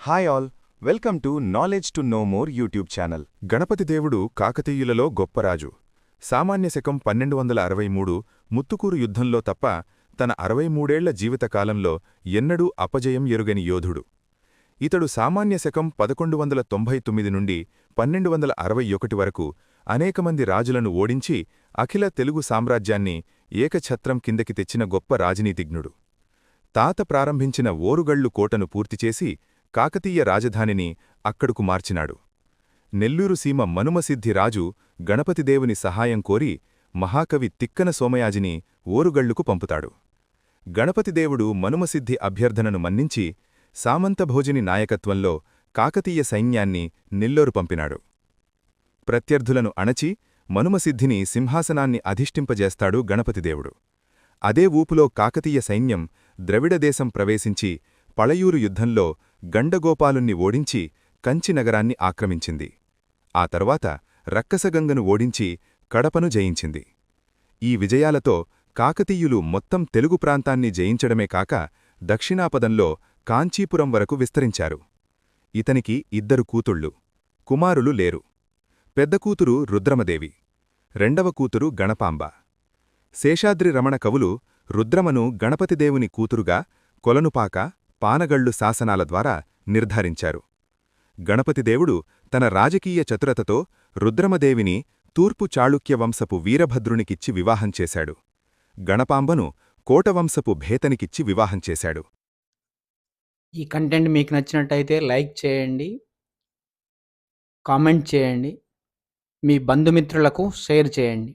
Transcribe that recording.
Hi all, welcome to knowledge to know more YouTube channel. Ganapati దేవుడు కాకతీయులలో గొప్పరాజు. సామాన్య శకం 1263 ముత్తుకూరు యుద్ధంలో తప్ప తన 63ఏళ్ల జీవితకాలంలో ఎన్నడూ అపజయం ఎరుగని యోధుడు. ఇతడు సామాన్య శకం 1199 నుండి 1261 వరకు అనేకమంది రాజులను ఓడించి అఖిల తెలుగు సామ్రాజ్యాన్ని ఏకఛత్రం కిందకి తెచ్చిన గొప్ప రాజనీతిజ్ఞుడు. తాత ప్రారంభించిన ఓరుగళ్లు కోటను పూర్తిచేసి కాకతీయ రాజధానిని అక్కడుకు మార్చినాడు. నెల్లూరు సీమ మనుమసిద్ధి రాజు గణపతిదేవుని సహాయం కోరి మహాకవి తిక్కన సోమయాజిని ఓరుగళ్లుకు పంపుతాడు. గణపతిదేవుడు మనుమసిద్ధి అభ్యర్థనను మన్నించి సామంతభోజిని నాయకత్వంలో కాకతీయ సైన్యాన్ని నెల్లూరు పంపినాడు. ప్రత్యర్థులను అణచి మనుమసిద్ధిని సింహాసనాన్ని అధిష్ఠింపజేస్తాడు గణపతిదేవుడు. అదే ఊపులో కాకతీయ సైన్యం ద్రవిడదేశం ప్రవేశించి పళయూరు యుద్ధంలో గండగోపాలుణ్ణి ఓడించి కంచి నగరాన్ని ఆక్రమించింది. ఆ తర్వాత రక్కసగంగను ఓడించి కడపను జయించింది. ఈ విజయాలతో కాకతీయులు మొత్తం తెలుగు ప్రాంతాన్ని జయించడమే కాక దక్షిణాపదంలో కాంచీపురం వరకు విస్తరించారు. ఇతనికి 2 కూతుళ్ళు, కుమారులు లేరు. పెద్ద కూతురు రుద్రమదేవి, రెండవ కూతురు గణపాంబ. శేషాద్రి రమణ కవులు రుద్రమను గణపతిదేవుని కూతురుగా కొలనుపాక, పానగళ్లు శాసనాల ద్వారా నిర్ధారించారు. గణపతిదేవుడు తన రాజకీయ చతురతతో రుద్రమదేవిని తూర్పు చాళుక్య వంశపు వీరభద్రునికిచ్చి వివాహం చేశాడు. గణపాంబను కోటవంశపు భేతనికిచ్చి వివాహం చేశాడు. ఈ కంటెంట్ మీకు నచ్చినట్టయితే లైక్ చేయండి, కామెంట్ చేయండి, మీ బంధుమిత్రులకు షేర్ చేయండి.